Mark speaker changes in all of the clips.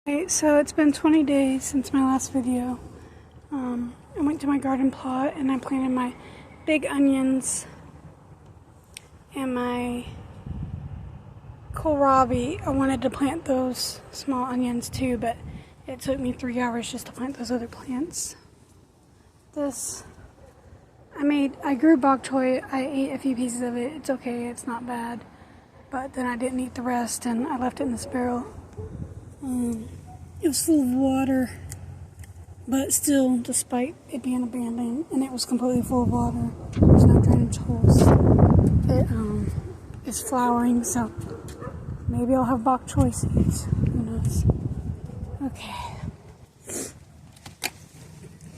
Speaker 1: Okay, so it's been 20 days since my last video. I went to my garden plot and I planted my big onions and my kohlrabi. I wanted to plant those small onions too, but it took me 3 hours just to plant those other plants. I grew bok choy. I ate a few pieces of it. It's okay, it's not bad. But then I didn't eat the rest and I left it in this barrel. It was full of water, but still, despite it being abandoned, and it was completely full of water, there's no drainage holes. It is flowering, so maybe I'll have bok choy seeds. Who knows? Okay.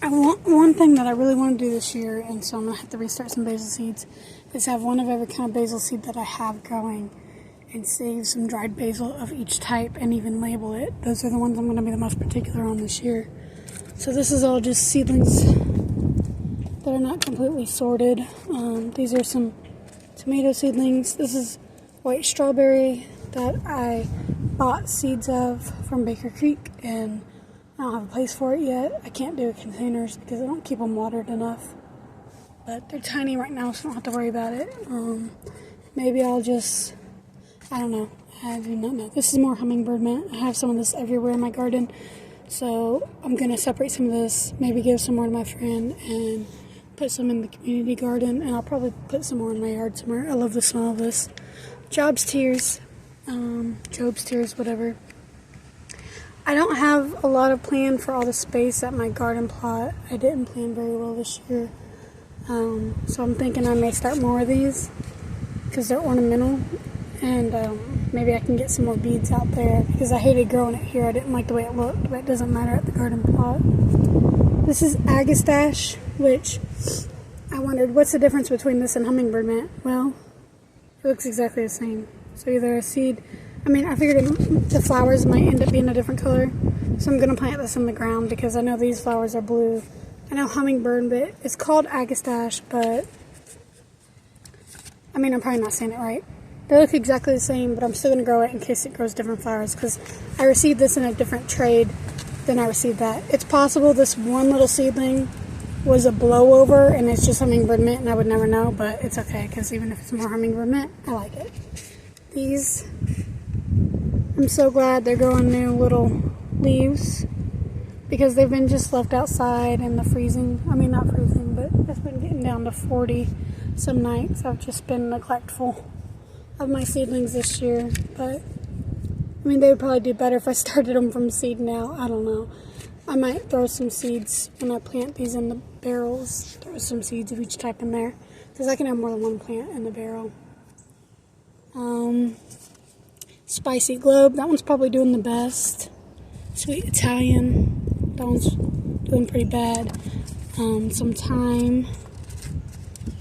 Speaker 1: One thing that I really want to do this year, and so I'm gonna have to restart some basil seeds, is have one of every kind of basil seed that I have growing, and save some dried basil of each type and even label it. Those are the ones I'm going to be the most particular on this year. So this is all just seedlings that are not completely sorted. These are some tomato seedlings. This is white strawberry that I bought seeds of from Baker Creek, and I don't have a place for it yet. I can't do containers because I don't keep them watered enough. But they're tiny right now, so I don't have to worry about it. Maybe I'll just... I don't know. I do not know. This is more hummingbird mint. I have some of this everywhere in my garden. So I'm going to separate some of this, maybe give some more to my friend, and put some in the community garden. And I'll probably put some more in my yard somewhere. I love the smell of this. Job's tears, whatever. I don't have a lot of plan for all the space at my garden plot. I didn't plan very well this year. So I'm thinking I may start more of these because they're ornamental. And maybe I can get some more beads out there because I hated growing it here. I didn't like the way it looked, but it doesn't matter at the garden plot. This is agastache, which I wondered what's the difference between this and hummingbird mint. Well, it looks exactly the same. So either a seed, I figured the flowers might end up being a different color. So I'm going to plant this in the ground because I know these flowers are blue. I know hummingbird, but it's called agastache, but I'm probably not saying it right. They look exactly the same, but I'm still going to grow it in case it grows different flowers because I received this in a different trade than I received that. It's possible this one little seedling was a blowover and it's just hummingbird mint and I would never know, but it's okay because even if it's more hummingbird mint, I like it. These, I'm so glad they're growing new little leaves because they've been just left outside in the freezing, not freezing, but it's been getting down to 40 some nights. I've just been neglectful of my seedlings this year, but they would probably do better if I started them from seed now. I don't know. I might throw some seeds when I plant these in the barrels, throw some seeds of each type in there because I can have more than one plant in the barrel. Spicy globe, that one's probably doing the best. Sweet Italian, that one's doing pretty bad. Some thyme.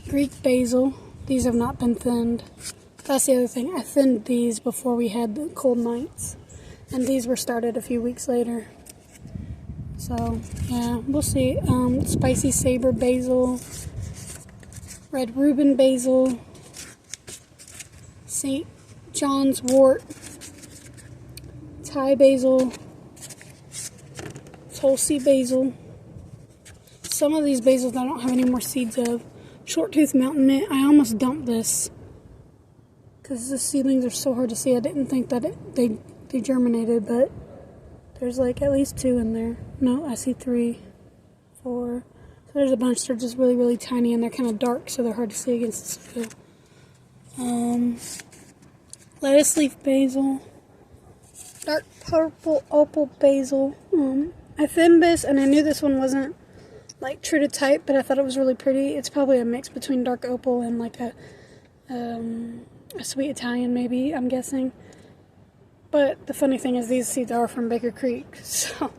Speaker 1: Greek basil, these have not been thinned. That's the other thing. I thinned these before we had the cold nights. And these were started a few weeks later. So, yeah, we'll see. Spicy saber basil. Red Reuben basil. St. John's wort. Thai basil. Tulsi basil. Some of these basils I don't have any more seeds of. Short-tooth mountain mint. I almost dumped this because the seedlings are so hard to see. I didn't think that they germinated, but there's like at least 2 in there. No, I see 3, 4. So there's a bunch. They're just really, really tiny, and they're kind of dark, so they're hard to see against the soil. Lettuce leaf basil. Dark purple opal basil. I thinned this, and I knew this one wasn't like true to type, but I thought it was really pretty. It's probably a mix between dark opal and like a sweet Italian, maybe, I'm guessing. But the funny thing is these seeds are from Baker Creek, so,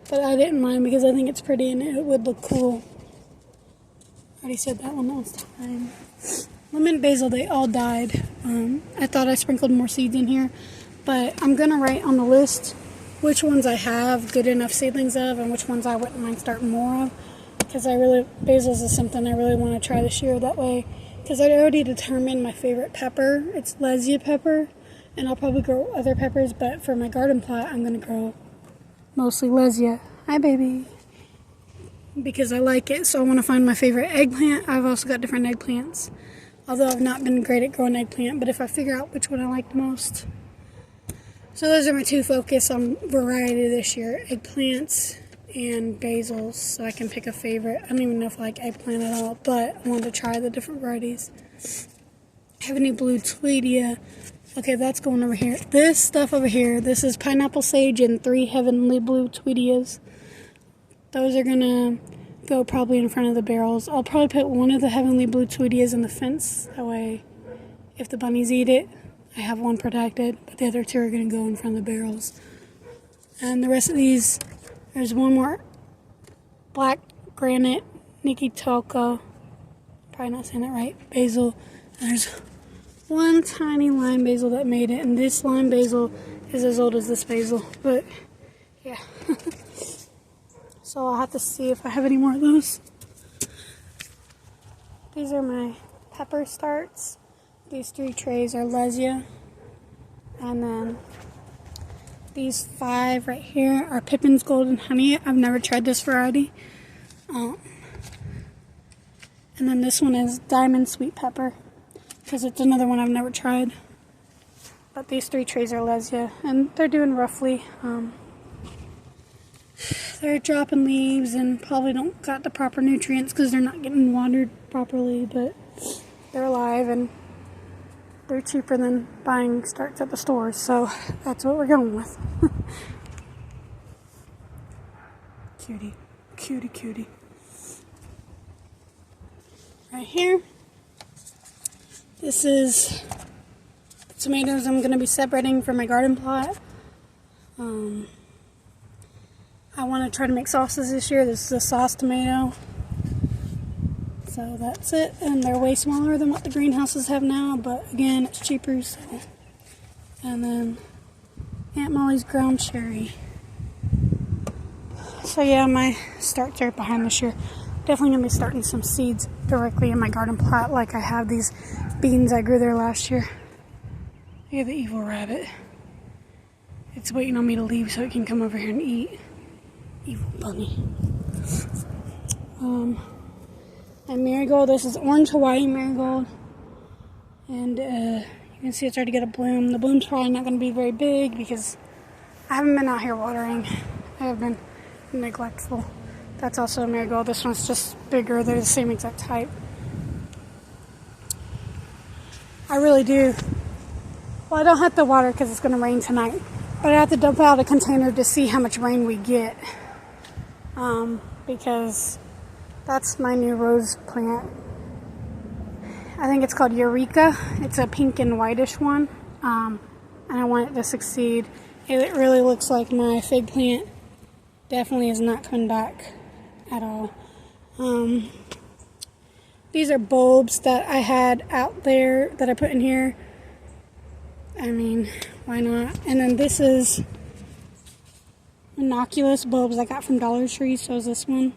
Speaker 1: but I didn't mind because I think it's pretty and it would look cool. I already said that one last time. Lemon basil, they all died. I thought I sprinkled more seeds in here, but I'm going to write on the list which ones I have good enough seedlings of and which ones I wouldn't mind starting more of. Because basils is something I really want to try this year that way. Because I already determined my favorite pepper. It's Lesia pepper. And I'll probably grow other peppers, but for my garden plot, I'm going to grow mostly Lesia. Hi, baby. Because I like it, so I want to find my favorite eggplant. I've also got different eggplants, although I've not been great at growing eggplant, but if I figure out which one I like the most. So those are my two focus on variety this year, eggplants and basils, so I can pick a favorite. I don't even know if I like eggplant at all, but I wanted to try the different varieties. Heavenly Blue Tweedia. Okay, that's going over here. This stuff over here, this is pineapple sage and 3 Heavenly Blue Tweedias. Those are gonna go probably in front of the barrels. I'll probably put one of the Heavenly Blue Tweedias in the fence. That way, if the bunnies eat it, I have one protected, but the other 2 are gonna go in front of the barrels. And the rest of these, there's one more black granite Nikitoko, probably not saying that right, basil. And there's one tiny lime basil that made it, and this lime basil is as old as this basil, but yeah. So I'll have to see if I have any more of those. These are my pepper starts. These 3 trays are Lesia. And then these 5 right here are Pippin's Golden Honey. I've never tried this variety. And then this one is Diamond Sweet Pepper, because it's another one I've never tried. But these 3 trays are Lesia, and they're doing roughly. They're dropping leaves and probably don't got the proper nutrients because they're not getting watered properly, but they're alive and they're cheaper than buying starts at the stores, so that's what we're going with. Cutie, cutie, cutie. Right here, this is the tomatoes I'm going to be separating from my garden plot. I want to try to make sauces this year. This is a sauce tomato. So that's it. And they're way smaller than what the greenhouses have now, but again, it's cheaper. So. And then Aunt Molly's ground cherry. So yeah, my starts are behind this year. Definitely going to be starting some seeds directly in my garden plot, like I have these beans I grew there last year. Look at the evil rabbit. It's waiting on me to leave so it can come over here and eat. Evil bunny. And marigold, this is orange Hawaii marigold. And you can see it's starting to get a bloom. The bloom's probably not going to be very big because I haven't been out here watering. I have been neglectful. That's also a marigold. This one's just bigger. They're the same exact type. I really do. Well, I don't have to water because it's going to rain tonight. But I have to dump out a container to see how much rain we get. Because that's my new rose plant. I think it's called Eureka. It's a pink and whitish one. And I want it to succeed. It really looks like my fig plant definitely is not coming back at all. These are bulbs that I had out there that I put in here. I mean, why not? And then this is innocuous bulbs I got from Dollar Tree, so is this one.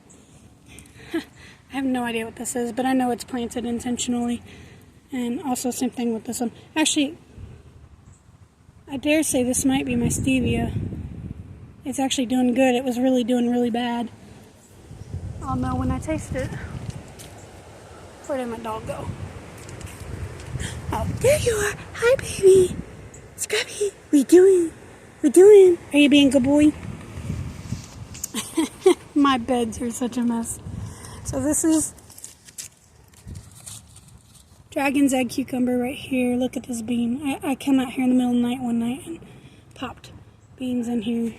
Speaker 1: I have no idea what this is, but I know it's planted intentionally. And also same thing with this one. Actually, I dare say this might be my stevia. It's actually doing good. It was really doing really bad. I'll know when I taste it. Where did my dog go? Oh, there you are. Hi, baby. Scrappy. What you doing? What you doing? Are you being a good boy? My beds are such a mess. So this is dragon's egg cucumber right here. Look at this bean. I came out here in the middle of the night one night and popped beans in here.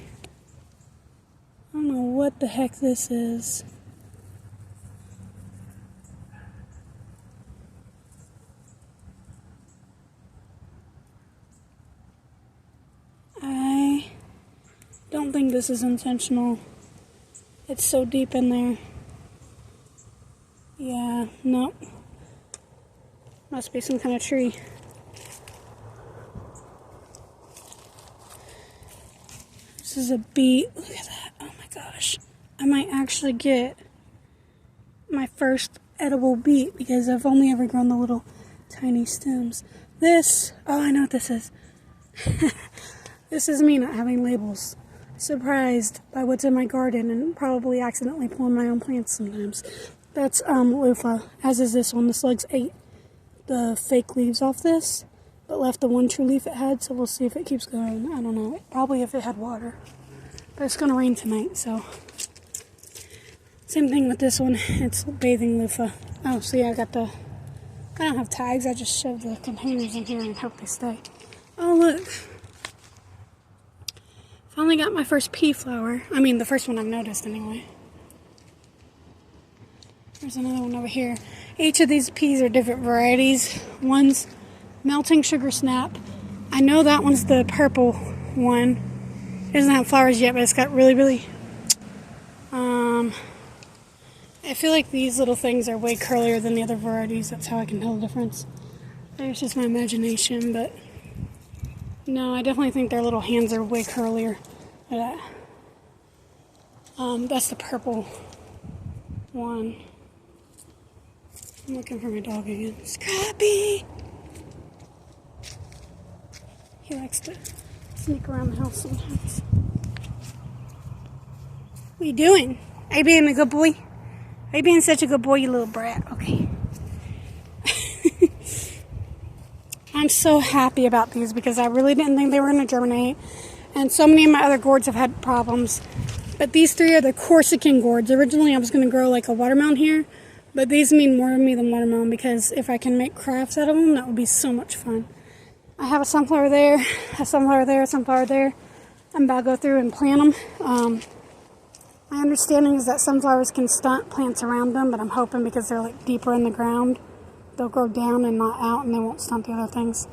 Speaker 1: I don't know what the heck this is. I don't think this is intentional. It's so deep in there. Yeah, nope. Must be some kind of tree. This is a beet. Look at that. Oh my gosh. I might actually get my first edible beet because I've only ever grown the little tiny stems. This, oh, I know what this is. This is me not having labels. surprised by what's in my garden and probably accidentally pulling my own plants sometimes. That's loofah, as is this one. The slugs ate the fake leaves off this, but left the one true leaf it had, so we'll see if it keeps going. I don't know. Probably if it had water. But it's going to rain tonight, so. Same thing with this one. It's bathing loofah. Oh, so yeah, I don't have tags. I just shoved the containers in here and hope they stay. Oh, look. Finally got my first pea flower. I mean, the first one I've noticed anyway. There's another one over here. Each of these peas are different varieties. One's melting sugar snap. I know that one's the purple one. It doesn't have flowers yet, but it's got really, I feel like these little things are way curlier than the other varieties. That's how I can tell the difference. There's just my imagination, but no, I definitely think their little hands are way curlier. Look at that. That's the purple one. I'm looking for my dog again. Scrappy! He likes to sneak around the house sometimes. What are you doing? Are you being a good boy? Are you being such a good boy, you little brat? Okay. I'm so happy about these because I really didn't think they were going to germinate. And so many of my other gourds have had problems. But these three are the Corsican gourds. Originally I was going to grow like a watermelon here. But these mean more to me than watermelon because if I can make crafts out of them, that would be so much fun. I have a sunflower there, a sunflower there, a sunflower there. I'm about to go through and plant them. My understanding is that sunflowers can stunt plants around them, but I'm hoping because they're like deeper in the ground, they'll grow down and not out and they won't stunt the other things.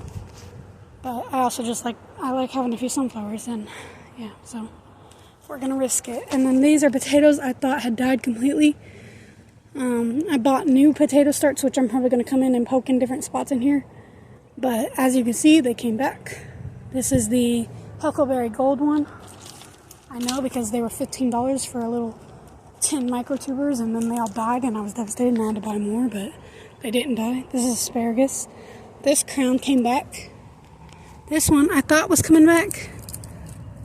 Speaker 1: But I also just like having a few sunflowers, and yeah, so we're going to risk it. And then these are potatoes I thought had died completely. I bought new potato starts, which I'm probably going to come in and poke in different spots in here. But as you can see, they came back. This is the Huckleberry Gold one. I know because they were $15 for a little 10 microtubers, and then they all died, and I was devastated and I had to buy more, but they didn't die. This is asparagus. This crown came back. This one I thought was coming back,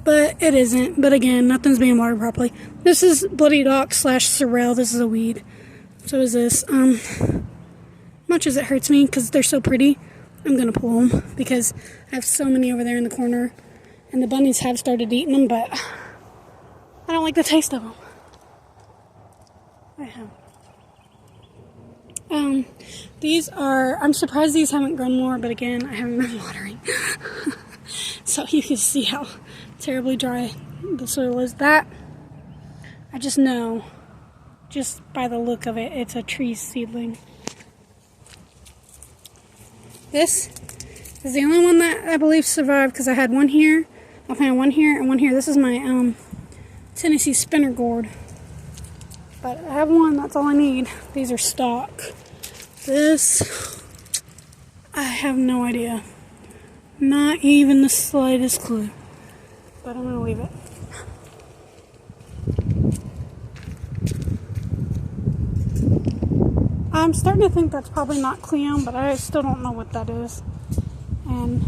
Speaker 1: but it isn't. But again, nothing's being watered properly. This is Bloody Dock / sorrel. This is a weed. So is this. Much as it hurts me because they're so pretty, I'm going to pull them because I have so many over there in the corner. And the bunnies have started eating them, but I don't like the taste of them. I have. These are, I'm surprised these haven't grown more, but again, I haven't been watering. So you can see how terribly dry the soil is. That, I just know, just by the look of it, it's a tree seedling. This is the only one that I believe survived because I had one here, I found one here, and one here. This is my Tennessee spinner gourd. But I have one, that's all I need. These are stock. This, I have no idea. Not even the slightest clue. But I'm going to leave it. I'm starting to think that's probably not Cleon, but I still don't know what that is. And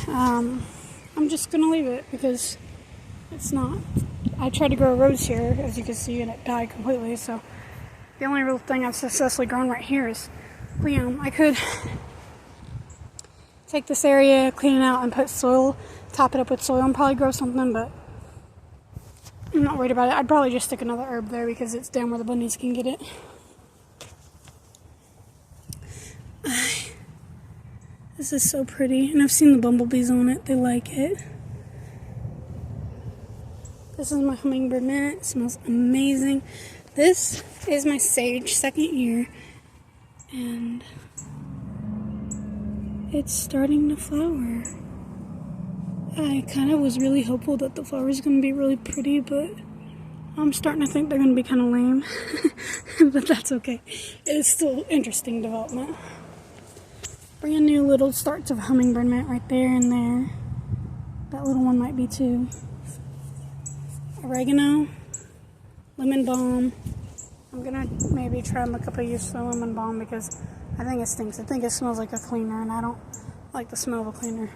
Speaker 1: I'm just going to leave it because it's not. I tried to grow a rose here, as you can see, and it died completely. So the only real thing I've successfully grown right here is Cleon. I could take this area, clean it out, and put soil, top it up with soil, and probably grow something, but I'm not worried about it. I'd probably just stick another herb there because it's down where the bunnies can get it. This is so pretty, and I've seen the bumblebees on it. They like it. This is my hummingbird mint. It smells amazing. This is my sage, second year, and it's starting to flower. I kind of was really hopeful that the flowers are going to be really pretty, but I'm starting to think they're going to be kind of lame. But that's okay. It is still interesting development. Brand new little starts of hummingbird mint right there and there. That little one might be too. Oregano, lemon balm. I'm gonna maybe try and look up a use for lemon balm because I think it stinks. I think it smells like a cleaner, and I don't like the smell of a cleaner.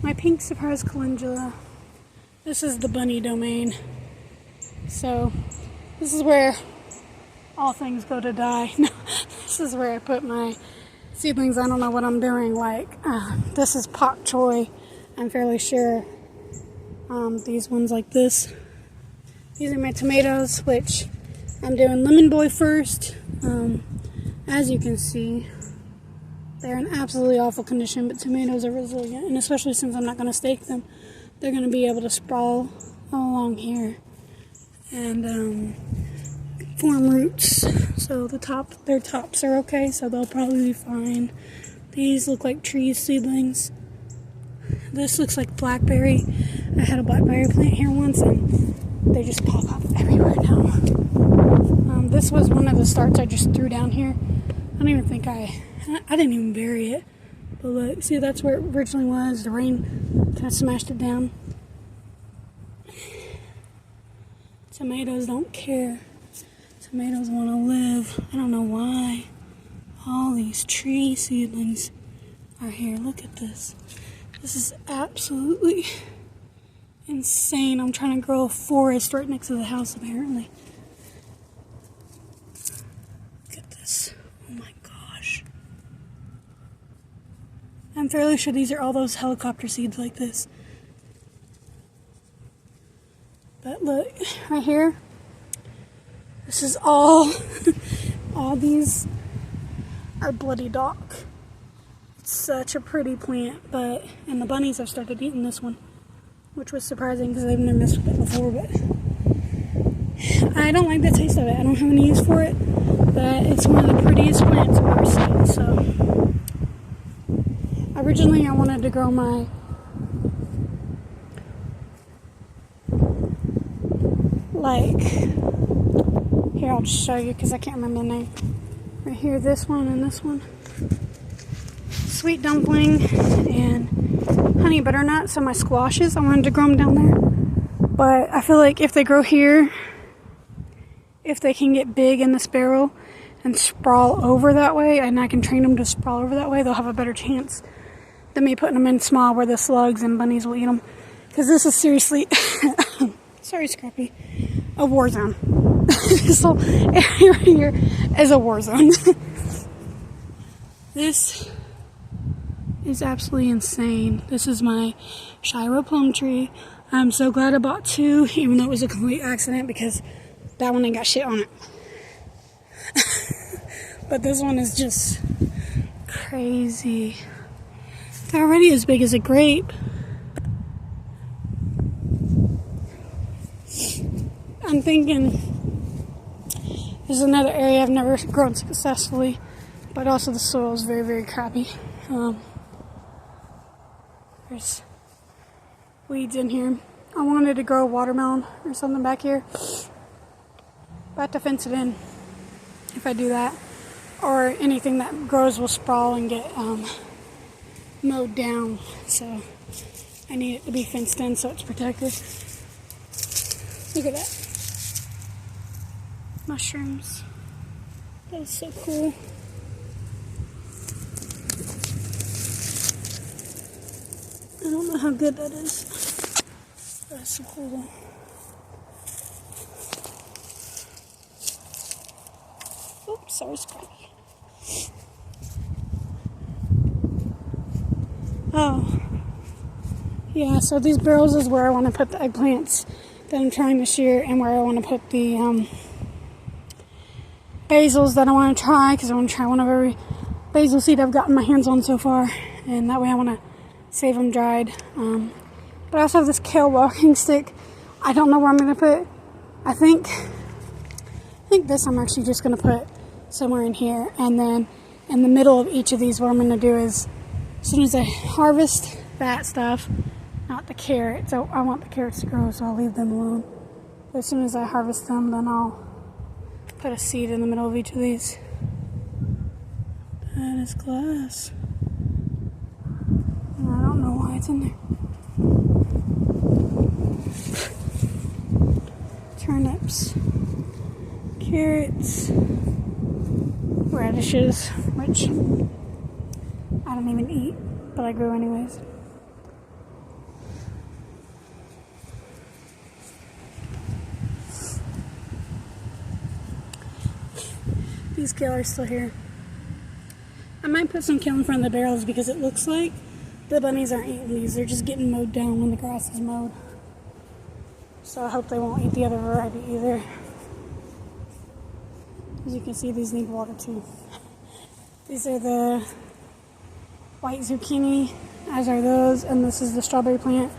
Speaker 1: my pink surprise calendula. This is the bunny domain. So this is where all things go to die. This is where I put my seedlings. I don't know what I'm doing. Like this is pak choi. I'm fairly sure. These ones like this. These are my tomatoes, which I'm doing lemon boy first. As you can see, they're in absolutely awful condition, but tomatoes are resilient, and especially since I'm not going to stake them, they're going to be able to sprawl all along here and form roots. So their tops are okay, so they'll probably be fine. These look like tree seedlings. This looks like blackberry. I had a blackberry plant here once, and they just pop up everywhere now. This was one of the starts I just threw down here. I don't even think I didn't even bury it. But look, see, that's where it originally was. The rain kind of smashed it down. Tomatoes don't care. Tomatoes want to live. I don't know why. All these tree seedlings are here. Look at this. This is absolutely insane. I'm trying to grow a forest right next to the house, apparently. Look at this. Oh my gosh. I'm fairly sure these are all those helicopter seeds like this. But look, right here. This is all these are bloody dock. It's such a pretty plant, and the bunnies have started eating this one, which was surprising because I've never messed with it before, but I don't like the taste of it. I don't have any use for it, but it's one of the prettiest plants I've ever seen. So originally I wanted to grow my here, I'll just show you because I can't remember the name. Right here, this one and this one. Sweet dumpling and honey butternut. So my squashes, I wanted to grow them down there. But I feel like if they grow here, if they can get big in this barrel and sprawl over that way, and I can train them to sprawl over that way, they'll have a better chance than me putting them in small where the slugs and bunnies will eat them. Because this is seriously, sorry Scrappy, a war zone. This whole area right here is a war zone. This is absolutely insane. This is my Shiro plum tree. I'm so glad I bought two, even though it was a complete accident because that one ain't got shit on it. But this one is just crazy. They're already as big as a grape. I'm thinking there's another area I've never grown successfully, but also the soil is very, very crappy. There's weeds in here. I wanted to grow a watermelon or something back here, but I have to fence it in if I do that, or anything that grows will sprawl and get mowed down, so I need it to be fenced in so it's protected. Look at that. Mushrooms. That is so cool. I don't know how good that is. That's so cool. Oops, sorry, Scrappy. Oh. Yeah, so these barrels is where I want to put the eggplants that I'm trying this year, and where I want to put the basils that I want to try, because I want to try one of every basil seed I've gotten my hands on so far, and that way I want to save them dried. But I also have this kale walking stick. I don't know where I'm going to put. I think this I'm actually just going to put somewhere in here, and then in the middle of each of these, what I'm going to do is, as soon as I harvest that stuff, not the carrots, so I want the carrots to grow, so I'll leave them alone. But as soon as I harvest them, then I'll put a seed in the middle of each of these. That is glass. And I don't know why it's in there. Turnips, carrots, radishes, which I don't even eat, but I grow anyways. These kale are still here. I might put some kale in front of the barrels because it looks like the bunnies aren't eating these. They're just getting mowed down when the grass is mowed. So I hope they won't eat the other variety either. As you can see, these need water too. These are the white zucchini, as are those, and this is the strawberry plant.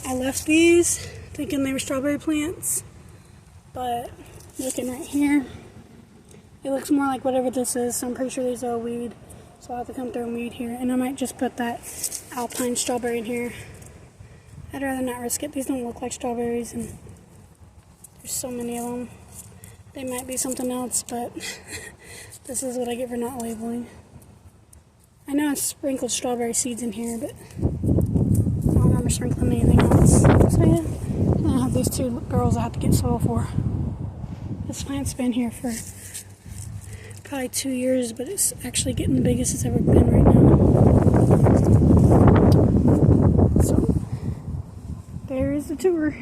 Speaker 1: I left these thinking they were strawberry plants, but looking right here, it looks more like whatever this is, so I'm pretty sure these are a weed. So I'll have to come through and weed here, and I might just put that alpine strawberry in here. I'd rather not risk it. These don't look like strawberries, and there's so many of them. They might be something else, but this is what I get for not labeling. I know I sprinkled strawberry seeds in here, but I don't remember sprinkling anything else. So yeah, and I have these two girls I have to get soil for. This plant's been here for probably 2 years, but it's actually getting the biggest it's ever been right now. So, there is the tour.